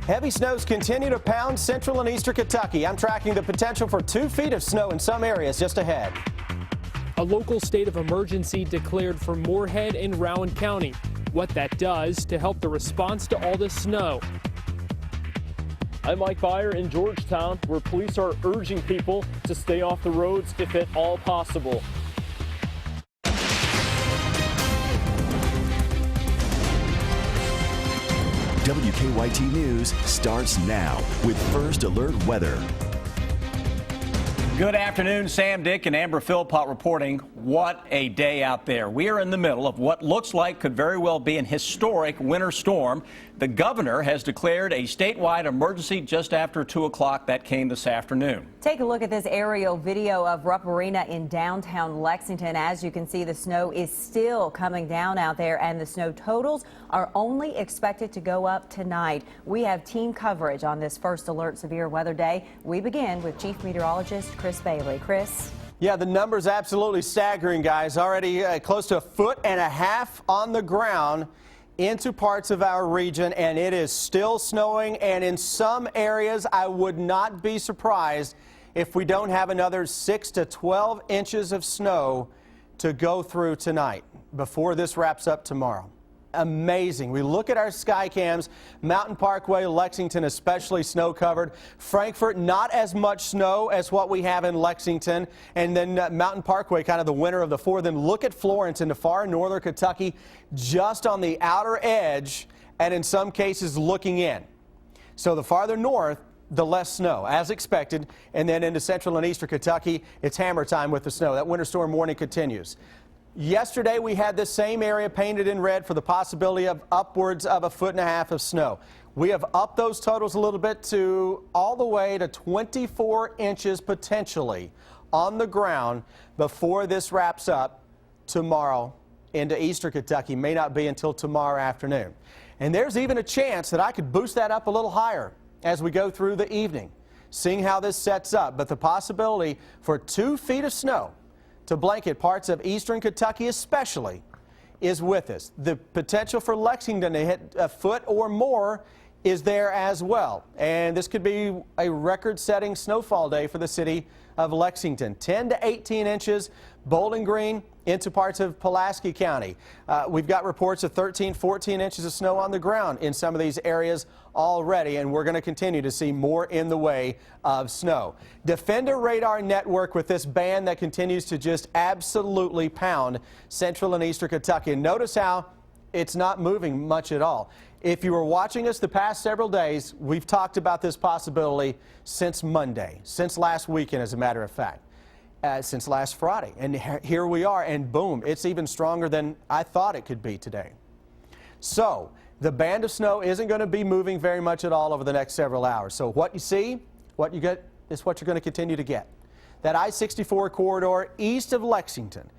Heavy snows continue to pound central and eastern Kentucky. I'm tracking the potential for 2 feet of snow in some areas just ahead. A local state of emergency declared for Moorhead and Rowan County. What that does to help the response to all this snow. I'm Mike Byer in Georgetown, where police are urging people to stay off the roads if at all possible. WKYT News starts now with First Alert Weather. Good afternoon, Sam, Dick, and Amber Philpott reporting. What a day out there. We are in the middle of what looks like could very well be an historic winter storm. The governor has declared a statewide emergency just after 2 o'clock. That came this afternoon. Take a look at this aerial video of Rupp Arena in downtown Lexington. As you can see, the snow is still coming down out there, and the snow totals are only expected to go up tonight. We have team coverage on this First Alert Severe Weather Day. We begin with Chief Meteorologist Chris Bailey. Chris? Yeah, the number's absolutely staggering, guys. Already close to 1.5 feet on the ground into parts of our region, and it is still snowing. And in some areas, I would not be surprised if we don't have another 6 to 12 inches of snow to go through tonight before this wraps up tomorrow. Amazing. We look at our sky cams. Mountain Parkway, Lexington especially snow covered. Frankfort, not as much snow as what we have in Lexington. And then Mountain Parkway, kind of the winner of the four. Then look at Florence into far northern Kentucky, just on the outer edge, and in some cases looking in. So the farther north, the less snow, as expected. And then into central and eastern Kentucky, it's hammer time with the snow. That winter storm warning continues. Yesterday, we had this same area painted in red for the possibility of upwards of 1.5 feet of snow. We have upped those totals a little bit to all the way to 24 inches potentially on the ground before this wraps up tomorrow into eastern Kentucky. May not be until tomorrow afternoon. And there's even a chance that I could boost that up a little higher as we go through the evening, seeing how this sets up. But the possibility for 2 feet of snow to blanket parts of eastern Kentucky especially is with us. The potential for Lexington to hit a foot or more is there as well. And this could be a record-setting snowfall day for the city of Lexington. 10 to 18 inches, Bowling Green into parts of Pulaski County. We've got reports of 13, 14 inches of snow on the ground in some of these areas already, and we're going to continue to see more in the way of snow. Defender Radar Network with this band that continues to just absolutely pound central and eastern Kentucky. And notice how it's not moving much at all. If you were watching us the past several days, we've talked about this possibility since Monday, since last weekend, as a matter of fact, since last Friday. And here we are, and boom, it's even stronger than I thought it could be today. So the band of snow isn't going to be moving very much at all over the next several hours. So what you see, what you get, is what you're going to continue to get. That I-64 corridor east of Lexington,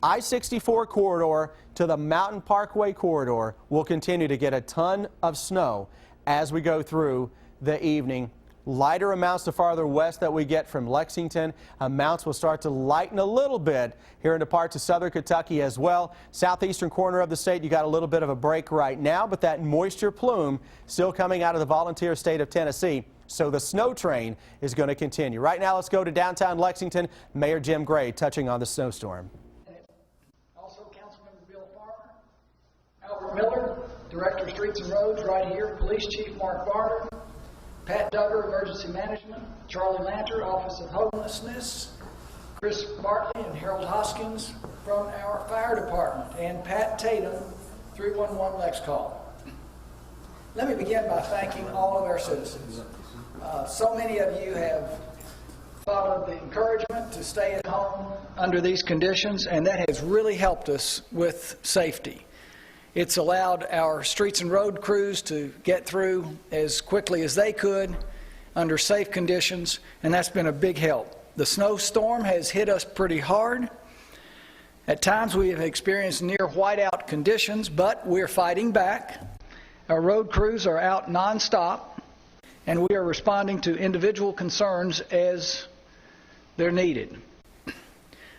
I-64 corridor to the Mountain Parkway corridor will continue to get a ton of snow as we go through the evening. Lighter amounts the farther west that we get from Lexington. Amounts will start to lighten a little bit here into parts of southern Kentucky as well. Southeastern corner of the state, you got a little bit of a break right now, but that moisture plume still coming out of the volunteer state of Tennessee. So the snow train is going to continue. Right now, let's go to downtown Lexington. Mayor Jim Gray touching on the snowstorm. Albert Miller, Director of Streets and Roads, right here. Police Chief Mark Barter, Pat Duggar, Emergency Management, Charlie Lanter, Office of Homelessness, Chris Bartley and Harold Hoskins from our fire department, and Pat Tatum, 311 Lex Call. Let me begin by thanking all of our citizens. So many of you have followed the encouragement to stay at home under these conditions, and that has really helped us with safety. It's allowed our streets and road crews to get through as quickly as they could under safe conditions, and that's been a big help. The snowstorm has hit us pretty hard. At times we have experienced near whiteout conditions, but we're fighting back. Our road crews are out nonstop, and we are responding to individual concerns as they're needed.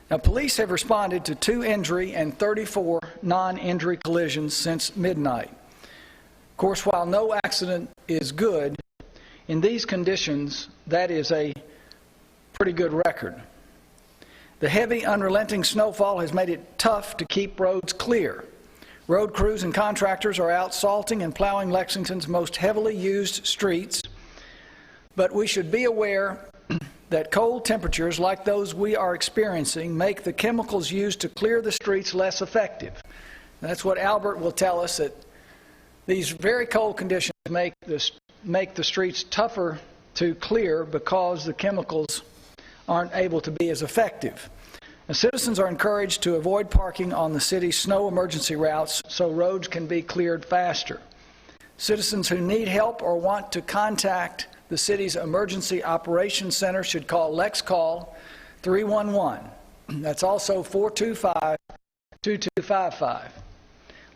Now, police have responded to 2 injury and 34 non-injury collisions since midnight. Of course, while no accident is good, in these conditions, that is a pretty good record. The heavy, unrelenting snowfall has made it tough to keep roads clear. Road crews and contractors are out salting and plowing Lexington's most heavily used streets, but we should be aware that cold temperatures like those we are experiencing make the chemicals used to clear the streets less effective. That's what Albert will tell us, that these very cold conditions make the streets tougher to clear because the chemicals aren't able to be as effective. Now, citizens are encouraged to avoid parking on the city's snow emergency routes so roads can be cleared faster. Citizens who need help or want to contact the city's Emergency Operations Center should call LexCall 311. That's also 425-2255.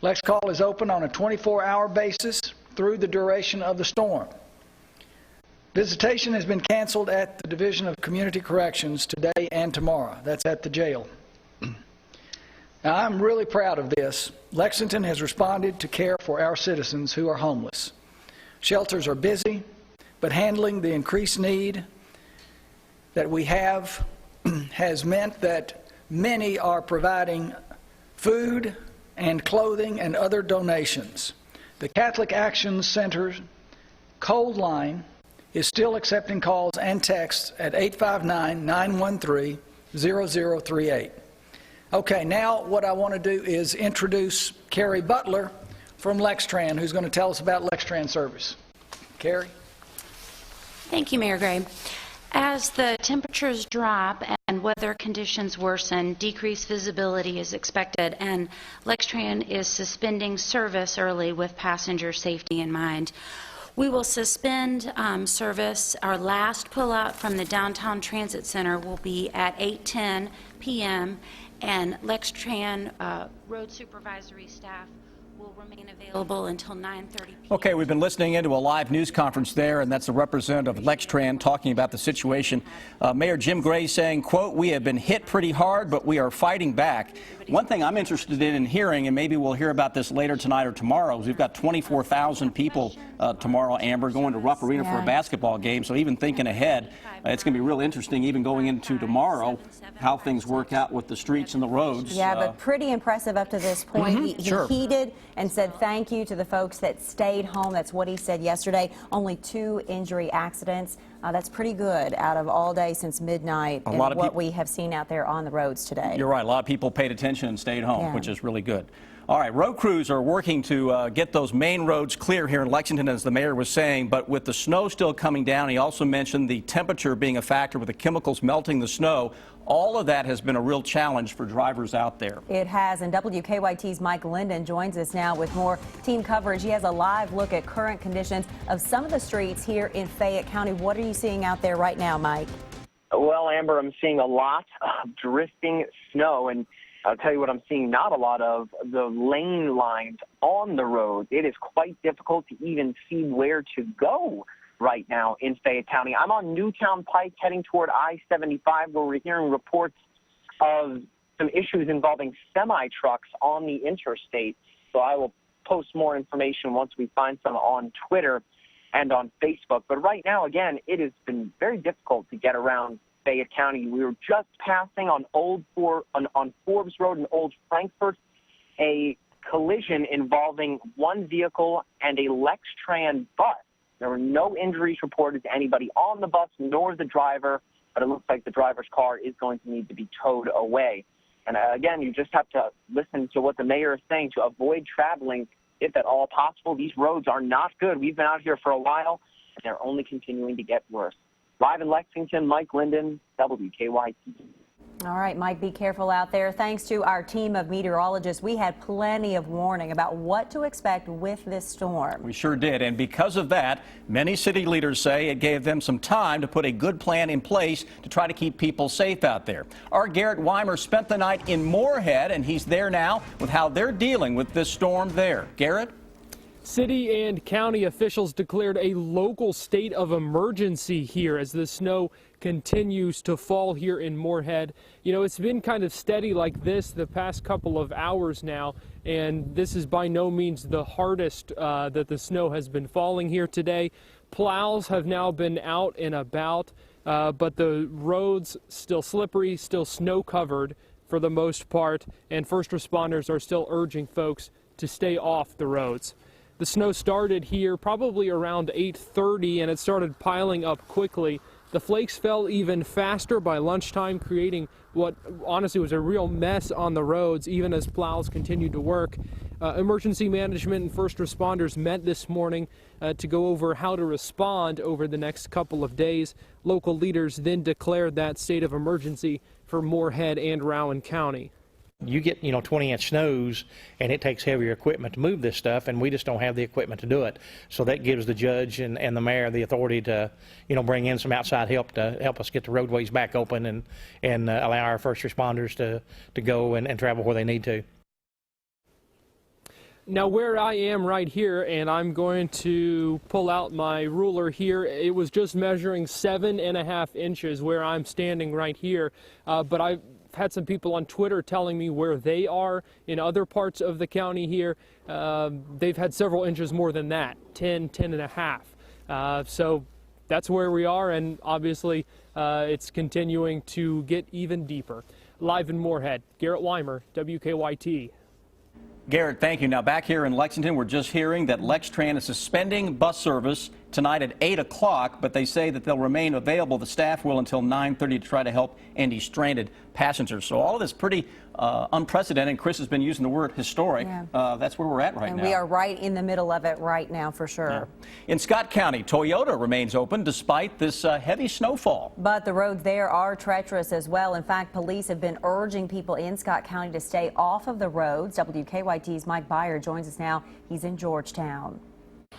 LexCall is open on a 24-hour basis through the duration of the storm. Visitation has been canceled at the Division of Community Corrections today and tomorrow. That's at the jail. Now, I'm really proud of this. Lexington has responded to care for our citizens who are homeless. Shelters are busy, but handling the increased need that we have has meant that many are providing food and clothing and other donations. The Catholic Action Center's Cold Line is still accepting calls and texts at 859-913-0038. Okay, now what I want to do is introduce Carrie Butler from Lextran, who's going to tell us about Lextran service. Carrie? Thank you, Mayor Gray. As the temperatures drop and weather conditions worsen, decreased visibility is expected, and Lextran is suspending service early with passenger safety in mind. We will suspend service. Our last pullout from the Downtown Transit Center will be at 8:10 p.m., and Lextran road supervisory staff will remain available until 9:30 p.m. Okay, we've been listening into a live news conference there, and that's the representative of Lextran talking about the situation. Mayor Jim Gray saying, quote, "We have been hit pretty hard, but we are fighting back." One thing I'm interested in hearing, and maybe we'll hear about this later tonight or tomorrow, is we've got 24,000 people tomorrow, Amber, going to Rupp Arena for a basketball game. So even thinking ahead, it's going to be real interesting, even going into tomorrow, how things work out with the streets and the roads. Yeah, but pretty impressive up to this point. He heeded and said thank you to the folks that stayed home. That's what he said yesterday. Only 2 injury accidents. That's pretty good out of all day since midnight and what we have seen out there on the roads today. You're right. A lot of people paid attention and stayed home, which is really good. All right, road crews are working to get those main roads clear here in Lexington, as the mayor was saying, but with the snow still coming down, he also mentioned the temperature being a factor with the chemicals melting the snow. All of that has been a real challenge for drivers out there. It has, and WKYT's Mike Linden joins us now with more team coverage. He has a live look at current conditions of some of the streets here in Fayette County. What are you seeing out there right now, Mike? Well, Amber, I'm seeing a lot of drifting snow, and I'll tell you what I'm seeing not a lot of, the lane lines on the road. It is quite difficult to even see where to go right now in Fayette County. I'm on Newtown Pike heading toward I-75, where we're hearing reports of some issues involving semi-trucks on the interstate. So I will post more information once we find some on Twitter and on Facebook. But right now, again, it has been very difficult to get around Fayette County. We were just passing on on Forbes Road in Old Frankfort a collision involving one vehicle and a Lextran bus. There were no injuries reported to anybody on the bus nor the driver, but it looks like the driver's car is going to need to be towed away. And again, you just have to listen to what the mayor is saying to avoid traveling if at all possible. These roads are not good. We've been out here for a while, and they're only continuing to get worse. Live in Lexington, Mike Linden, WKYT. All right, Mike, be careful out there. Thanks to our team of meteorologists, we had plenty of warning about what to expect with this storm. We sure did, and because of that, many city leaders say it gave them some time to put a good plan in place to try to keep people safe out there. Our Garrett Weimer spent the night in Moorhead, and he's there now with how they're dealing with this storm there. Garrett? City and county officials declared a local state of emergency here as the snow continues to fall here in Moorhead. You know, it's been kind of steady like this the past couple of hours now, and this is by no means the hardest that the snow has been falling here today. Plows have now been out and about, but the roads still slippery, still snow covered for the most part, and first responders are still urging folks to stay off the roads. The snow started here probably around 8:30 and it started piling up quickly. The flakes fell even faster by lunchtime, creating what honestly was a real mess on the roads, even as plows continued to work. Emergency management and first responders met this morning to go over how to respond over the next couple of days. Local leaders then declared that state of emergency for Moorhead and Rowan County. You get, 20-inch snows, and it takes heavier equipment to move this stuff, and we just don't have the equipment to do it. So that gives the judge and the mayor the authority to, bring in some outside help to help us get the roadways back open and allow our first responders to go and travel where they need to. Now where I am right here, and I'm going to pull out my ruler here, it was just measuring 7.5 inches where I'm standing right here, but I've had some people on Twitter telling me where they are in other parts of the county here. They've had several inches more than that, 10.5. So that's where we are, and obviously it's continuing to get even deeper. Live in Moorhead, Garrett Weimer, WKYT. Garrett, thank you. Now back here in Lexington, we're just hearing that Lextran is suspending bus service tonight at 8 o'clock, but they say that they'll remain available. The staff will until 9:30 to try to help any stranded passengers. So all of this pretty unprecedented. Chris has been using the word historic. Yeah. That's where we're at right now. And we are right in the middle of it right now for sure. Yeah. In Scott County, Toyota remains open despite this heavy snowfall. But the roads there are treacherous as well. In fact, police have been urging people in Scott County to stay off of the roads. WKYT's Mike Byer joins us now. He's in Georgetown.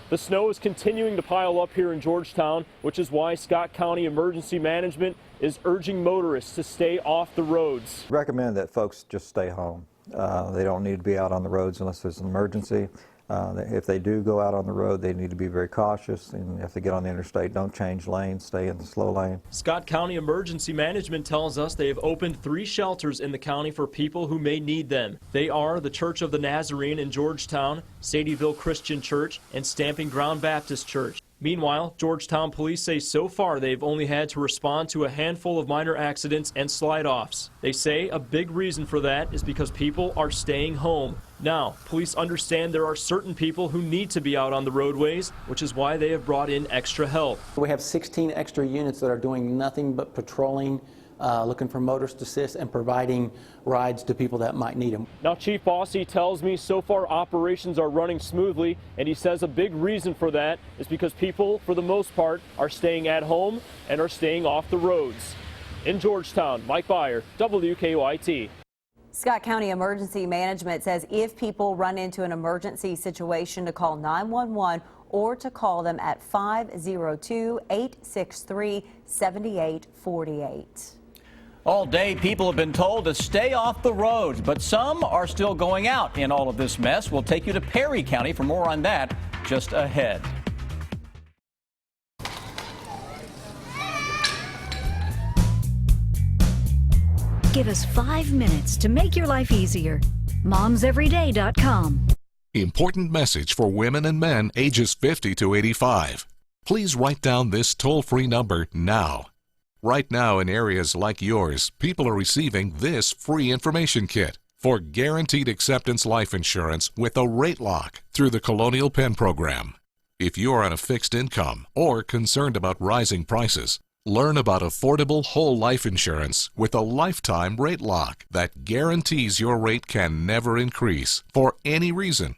The snow is continuing to pile up here in Georgetown, which is why Scott County Emergency Management is urging motorists to stay off the roads. Recommend that folks just stay home. They don't need to be out on the roads unless there's an emergency. If they do go out on the road, they need to be very cautious, and if they get on the interstate, don't change lanes, stay in the slow lane. Scott County Emergency Management tells us they have opened 3 shelters in the county for people who may need them. They are the Church of the Nazarene in Georgetown, Sadieville Christian Church, and Stamping Ground Baptist Church. Meanwhile, Georgetown police say so far they've only had to respond to a handful of minor accidents and slide-offs. They say a big reason for that is because people are staying home. Now, police understand there are certain people who need to be out on the roadways, which is why they have brought in extra help. We have 16 extra units that are doing nothing but patrolling, looking for motorist assist and providing rides to people that might need them. Now, Chief Bossy tells me so far operations are running smoothly, and he says a big reason for that is because people, for the most part, are staying at home and are staying off the roads. In Georgetown, Mike Byer, WKYT. Scott County Emergency Management says if people run into an emergency situation to call 911 or to call them at 502-863-7848. All day, people have been told to stay off the roads, but some are still going out in all of this mess. We'll take you to Perry County for more on that just ahead. Give us 5 minutes to make your life easier. MomsEveryday.com. Important message for women and men ages 50 to 85. Please write down this toll-free number now. Right now in areas like yours, people are receiving this free information kit for guaranteed acceptance life insurance with a rate lock through the Colonial Penn program. If you are on a fixed income or concerned about rising prices, learn about affordable whole life insurance with a lifetime rate lock that guarantees your rate can never increase for any reason.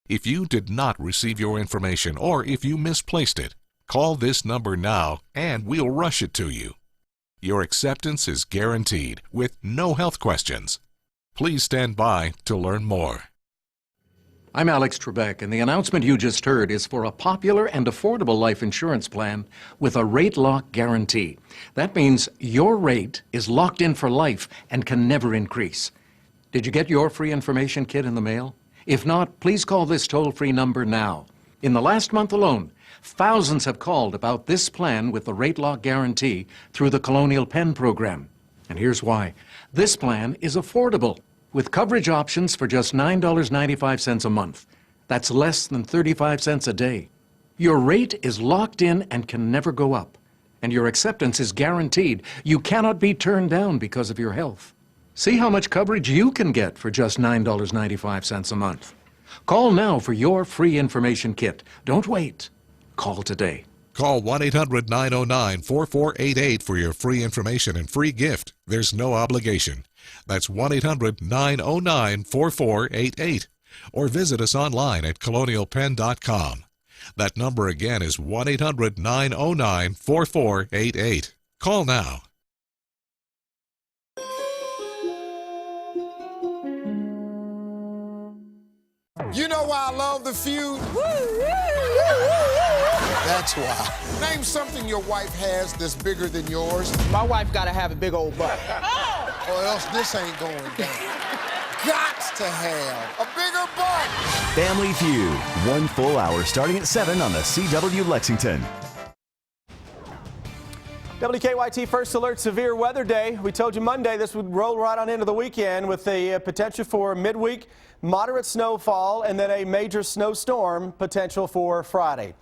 If you did not receive your information or if you misplaced it, call this number now and we'll rush it to you. Your acceptance is guaranteed with no health questions. Please stand by to learn more. I'm Alex Trebek, and the announcement you just heard is for a popular and affordable life insurance plan with a rate lock guarantee. That means your rate is locked in for life and can never increase. Did you get your free information kit in the mail? If not, please call this toll-free number now. In the last month alone, thousands have called about this plan with the rate lock guarantee through the Colonial Penn program. And here's why. This plan is affordable, with coverage options for just $9.95 a month. That's less than 35 cents a day. Your rate is locked in and can never go up. And your acceptance is guaranteed. You cannot be turned down because of your health. See how much coverage you can get for just $9.95 a month. Call now for your free information kit. Don't wait. Call today. Call 1-800-909-4488 for your free information and free gift. There's no obligation. That's 1-800-909-4488. Or visit us online at colonialpenn.com. That number again is 1-800-909-4488. Call now. You know why I love the feud? That's why. Name something your wife has that's bigger than yours. My wife gotta have a big old butt. Or else this ain't going down. Gots to have a bigger butt. Family Feud, 1 full hour starting at 7 on the CW Lexington. WKYT First Alert Severe Weather Day. We told you Monday this would roll right on into the weekend with the potential for midweek moderate snowfall and then a major snowstorm potential for Friday.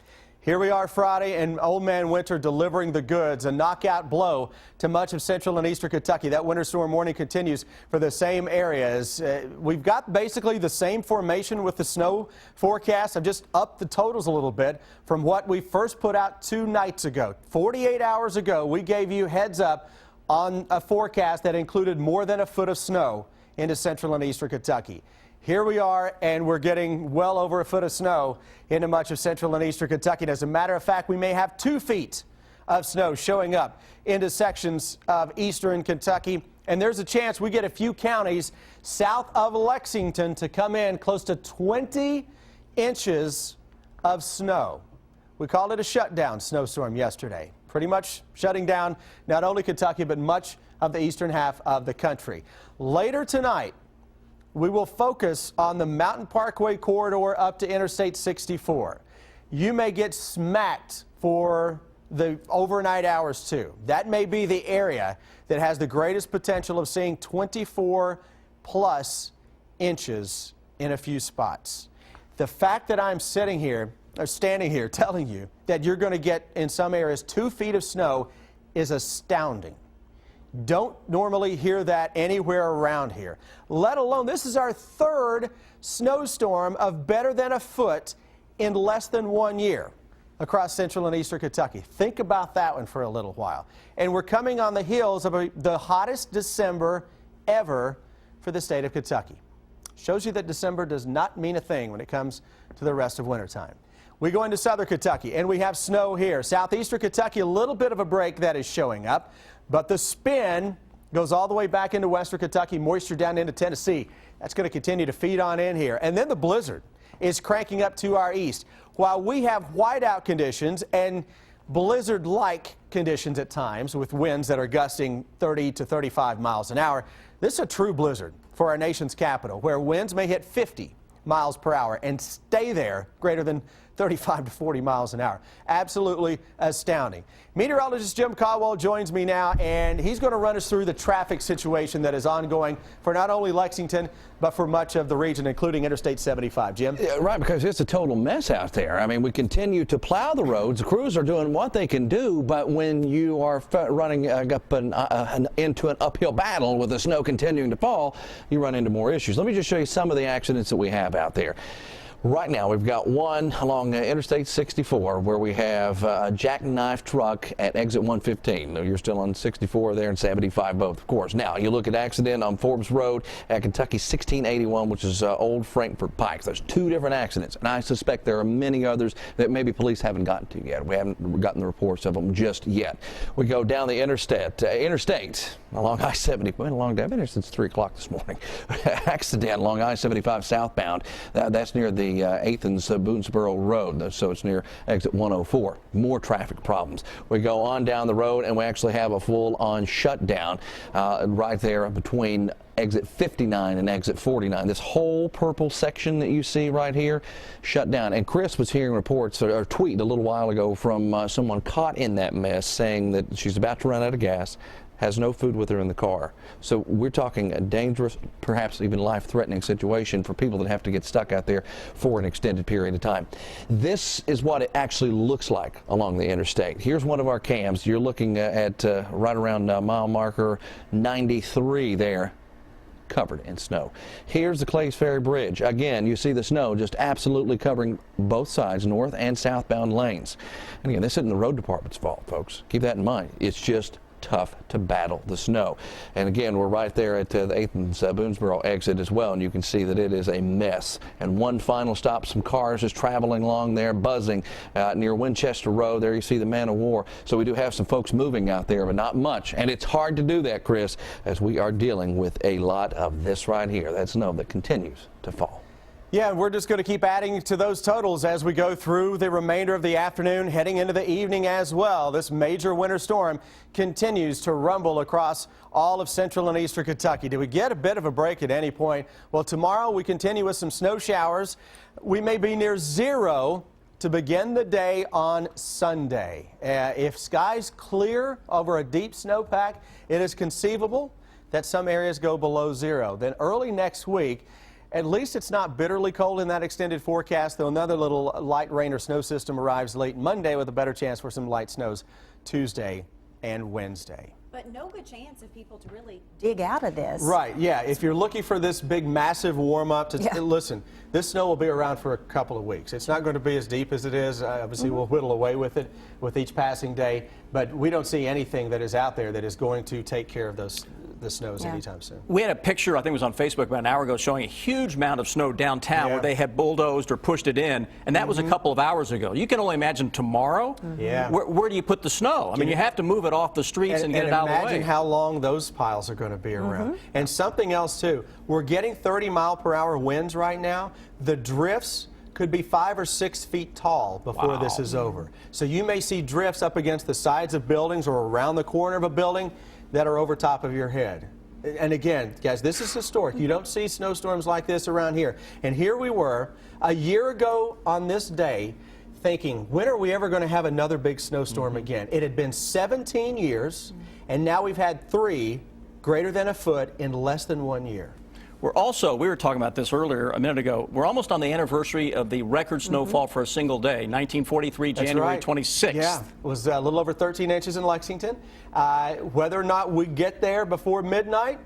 Here we are Friday, and Old Man Winter delivering the goods, a knockout blow to much of central and eastern Kentucky. That winter storm warning continues for the same areas. We've got basically the same formation with the snow forecast. I've just upped the totals a little bit from what we first put out 2 nights ago. 48 hours ago, we gave you heads up on a forecast that included more than a foot of snow into central and eastern Kentucky. Here we are, and we're getting well over a foot of snow into much of central and eastern Kentucky. And as a matter of fact, we may have 2 feet of snow showing up into sections of eastern Kentucky. And there's a chance we get a few counties south of Lexington to come in close to 20 inches of snow. We called it a shutdown snowstorm yesterday. Pretty much shutting down not only Kentucky, but much of the eastern half of the country. Later tonight, we will focus on the Mountain Parkway corridor up to Interstate 64. You may get smacked for the overnight hours too. That may be the area that has the greatest potential of seeing 24 plus inches in a few spots. The fact that I'm standing here telling you that you're going to get in some areas 2 feet of snow is astounding. Don't normally hear that anywhere around here, let alone this is our 3rd snowstorm of better than a foot in less than 1 year across central and eastern Kentucky. Think about that one for a little while. And we're coming on the heels of the hottest December ever for the state of Kentucky. Shows you that December does not mean a thing when it comes to the rest of wintertime. We go into southern Kentucky, and we have snow here. Southeastern Kentucky, a little bit of a break that is showing up. But the spin goes all the way back into western Kentucky, moisture down into Tennessee. That's going to continue to feed on in here. And then the blizzard is cranking up to our east. While we have whiteout conditions and blizzard-like conditions at times with winds that are gusting 30 to 35 miles an hour, this is a true blizzard for our nation's capital, where winds may hit 50 miles per hour and stay there greater than 35 to 40 miles an hour. Absolutely astounding. Meteorologist Jim Caldwell joins me now, and he's going to run us through the traffic situation that is ongoing for not only Lexington, but for much of the region, including Interstate 75. Jim? Yeah, right, because it's a total mess out there. I mean, we continue to plow the roads. The crews are doing what they can do, but when you are running up into an uphill battle with the snow continuing to fall, you run into more issues. Let me just show you some of the accidents that we have out there. Right now, we've got one along Interstate 64 where we have a jackknife truck at exit 115. You're still on 64 there and 75 both, of course. Now, you look at accident on Forbes Road at Kentucky 1681, which is Old Frankfort Pike. There's 2 different accidents, and I suspect there are many others that maybe police haven't gotten to yet. We haven't gotten the reports of them just yet. We go down the interstate along I-70. It's been a long day. I've been here since 3 o'clock this morning. Accident along I-75 southbound. That's near the the Athens-Boonesboro Road, so it's near exit 104. More traffic problems. We go on down the road and we actually have a full-on shutdown right there between exit 59 and exit 49. This whole purple section that you see right here shut down. And Chris was hearing reports or a tweet a little while ago from someone caught in that mess saying that she's about to run out of gas, has no food with her in the car. So we're talking a dangerous, perhaps even life-threatening situation for people that have to get stuck out there for an extended period of time. This is what it actually looks like along the interstate. Here's one of our cams. You're looking at right around mile marker 93 there, covered in snow. Here's the Clays Ferry Bridge. Again, you see the snow just absolutely covering both sides, north and southbound lanes. And again, this isn't the road department's fault, folks. Keep that in mind. It's just tough to battle the snow. And again, we're right there at the Athens-Boonesboro exit as well, and you can see that it is a mess. And one final stop, some cars just traveling along there, buzzing near Winchester Road. There you see the Man of War. So we do have some folks moving out there, but not much. And it's hard to do that, Chris, as we are dealing with a lot of this right here. That snow that continues to fall. Yeah, we're just going to keep adding to those totals as we go through the remainder of the afternoon, heading into the evening as well. This major winter storm continues to rumble across all of central and eastern Kentucky. Do we get a bit of a break at any point? Well, tomorrow we continue with some snow showers. We may be near zero to begin the day on Sunday. If skies clear over a deep snowpack, it is conceivable that some areas go below zero. Then early next week, at least it's not bitterly cold in that extended forecast, though another little light rain or snow system arrives late Monday with a better chance for some light snows Tuesday and Wednesday. But no good chance of people to really dig out of this. Right, yeah. If you're looking for this big, massive warm-up, listen, this snow will be around for a couple of weeks. It's not going to be as deep as it is. Obviously, we'll whittle away with it with each passing day, but we don't see anything that is out there that is going to take care of the snows anytime soon. We had a picture, I think it was on Facebook about an hour ago, showing a huge amount of snow downtown where they had bulldozed or pushed it in, and that was a couple of hours ago. You can only imagine tomorrow. Where do you put the snow? I mean, you have to move it off the streets and get it out of the way. Imagine how long those piles are going to be around. And something else, too. We're getting 30-mile-per-hour winds right now. The drifts could be 5 or 6 feet tall before this is over. So you may see drifts up against the sides of buildings or around the corner of a building that are over top of your head. And again, guys, this is historic. You don't see snowstorms like this around here. And here we were a year ago on this day thinking, when are we ever going to have another big snowstorm again? It had been 17 years, and now we've had 3 greater than a foot in less than 1 year. We're also, we were talking about this earlier a minute ago, we're almost on the anniversary of the record snowfall for a single day, 1943, January 26th. Yeah, it was a little over 13 inches in Lexington. Whether or not we get there before midnight,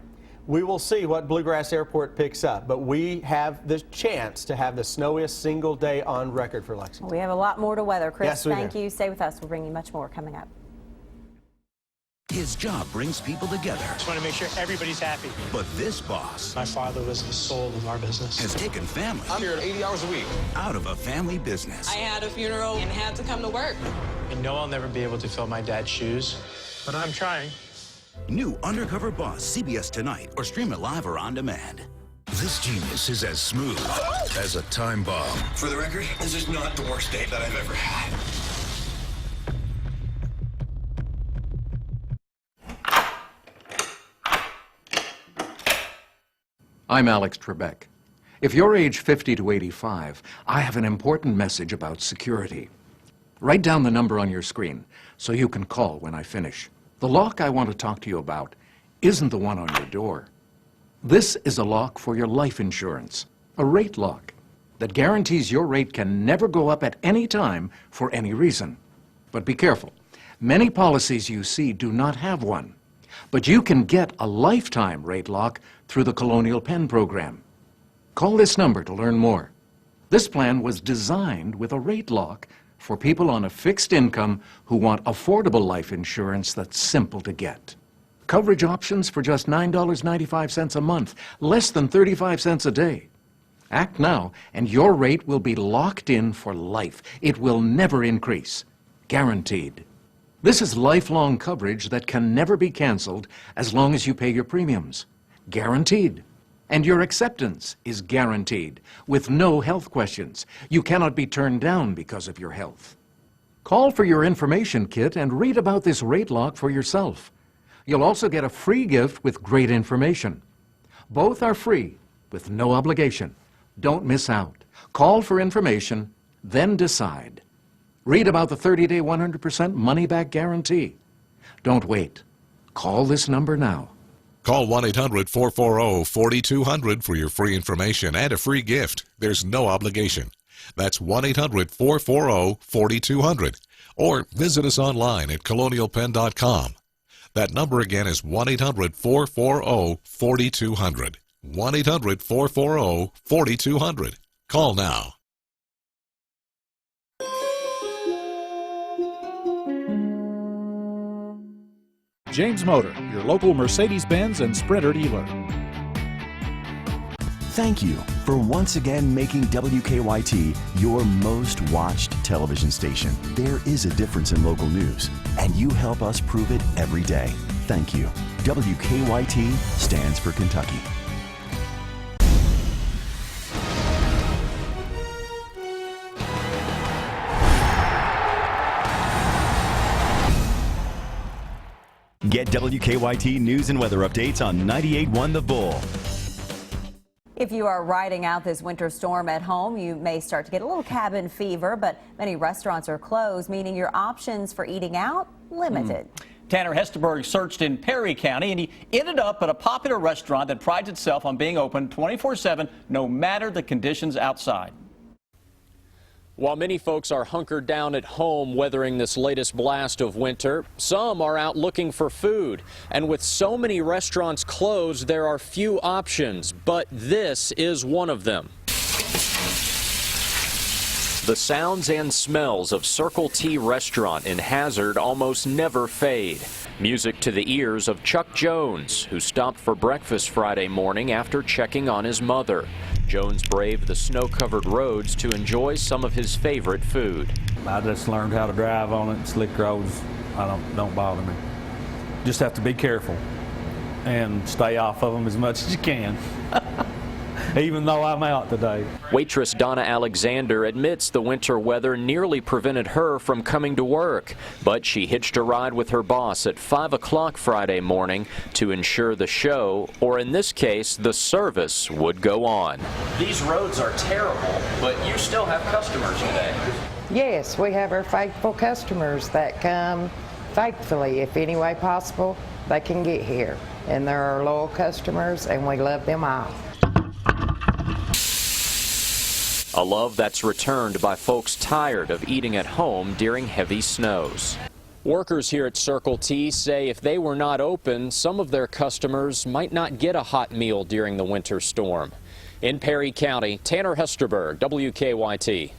we will see what Bluegrass Airport picks up. But we have the chance to have the snowiest single day on record for Lexington. We have a lot more to weather. Chris, yes, thank you. Stay with us. We'll bring you much more coming up. His job brings people together. Just want to make sure everybody's happy. But this boss... My father was the soul of our business. ...has taken family... I'm here 80 hours a week. ...out of a family business. I had a funeral and had to come to work. I know I'll never be able to fill my dad's shoes, but I'm trying. New Undercover Boss, CBS Tonight, or stream it live or on demand. This genius is as smooth as a time bomb. For the record, this is not the worst day that I've ever had. I'm Alex Trebek. If you're age 50 to 85, I have an important message about security. Write down the number on your screen so you can call when I finish. The lock I want to talk to you about isn't the one on your door. This is a lock for your life insurance, a rate lock that guarantees your rate can never go up at any time for any reason. But be careful. Many policies you see do not have one. But you can get a lifetime rate lock through the Colonial Penn program. Call this number to learn more. This plan was designed with a rate lock for people on a fixed income who want affordable life insurance that's simple to get. Coverage options for just $9.95 a month, less than 35 cents a day. Act now, and your rate will be locked in for life. It will never increase. Guaranteed. This is lifelong coverage that can never be canceled as long as you pay your premiums. Guaranteed. And your acceptance is guaranteed, with no health questions. You cannot be turned down because of your health. Call for your information kit and read about this rate lock for yourself. You'll also get a free gift with great information. Both are free, with no obligation. Don't miss out. Call for information, then decide. Read about the 30-day 100% money-back guarantee. Don't wait. Call this number now. Call 1-800-440-4200 for your free information and a free gift. There's no obligation. That's 1-800-440-4200. Or visit us online at colonialpenn.com. That number again is 1-800-440-4200. 1-800-440-4200. Call now. James Motor, your local Mercedes-Benz and Sprinter dealer. Thank you for once again making WKYT your most watched television station. There is a difference in local news, and you help us prove it every day. Thank you. WKYT stands for Kentucky. Get WKYT news and weather updates on 98.1 The Bull. If you are riding out this winter storm at home, you may start to get a little cabin fever, but many restaurants are closed, meaning your options for eating out limited. Tanner Hesterberg searched in Perry County, and he ended up at a popular restaurant that prides itself on being open 24/7, no matter the conditions outside. While many folks are hunkered down at home weathering this latest blast of winter, some are out looking for food. And with so many restaurants closed, there are few options, but this is one of them. The sounds and smells of Circle T restaurant in Hazard almost never fade. Music to the ears of Chuck Jones, who stopped for breakfast Friday morning after checking on his mother. Jones braved the snow-covered roads to enjoy some of his favorite food. I just learned how to drive on it. Slick roads don't bother me. Just have to be careful and stay off of them as much as you can. Even though I'm out today. Waitress Donna Alexander admits the winter weather nearly prevented her from coming to work, but she hitched a ride with her boss at 5 o'clock Friday morning to ensure the show, or in this case, the service, would go on. These roads are terrible, but you still have customers today. Yes, we have our faithful customers that come faithfully. If any way possible, they can get here. And they're our loyal customers, and we love them all. A love that's returned by folks tired of eating at home during heavy snows. Workers here at Circle T say if they were not open, some of their customers might not get a hot meal during the winter storm. In Perry County, Tanner Hesterberg, WKYT.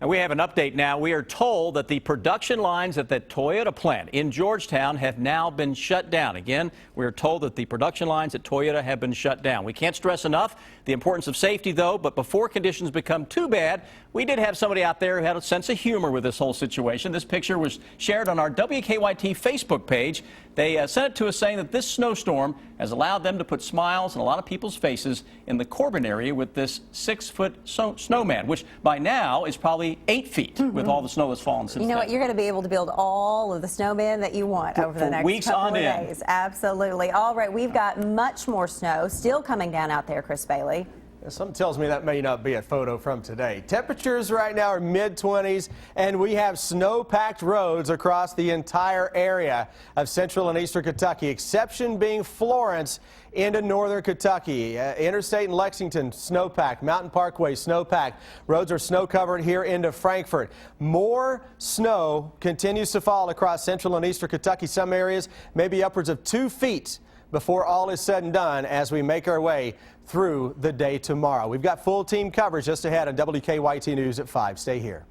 And we have an update now. We are told that the production lines at the Toyota plant in Georgetown have now been shut down. Again, we are told that the production lines at Toyota have been shut down. We can't stress enough the importance of safety, though, but before conditions become too bad, we did have somebody out there who had a sense of humor with this whole situation. This picture was shared on our WKYT Facebook page. They sent it to us saying that this snowstorm has allowed them to put smiles on a lot of people's faces in the Corbin area with this 6-foot snowman, which by now is probably 8 feet with all the snow that's fallen since then. You know what? You're going to be able to build all of the snowmen that you want over the next weeks couple on of end. days. Absolutely. All right, we've got much more snow still coming down out there, Chris Bailey. Something tells me that may not be a photo from today. Temperatures right now are mid-20s, and we have snow-packed roads across the entire area of central and eastern Kentucky, exception being Florence into northern Kentucky. Interstate in Lexington, snow-packed. Mountain Parkway, snow-packed. Roads are snow-covered here into Frankfort. More snow continues to fall across central and eastern Kentucky. Some areas maybe upwards of 2 feet before all is said and done as we make our way through the day tomorrow. We've got full team coverage just ahead on WKYT News at 5. Stay here.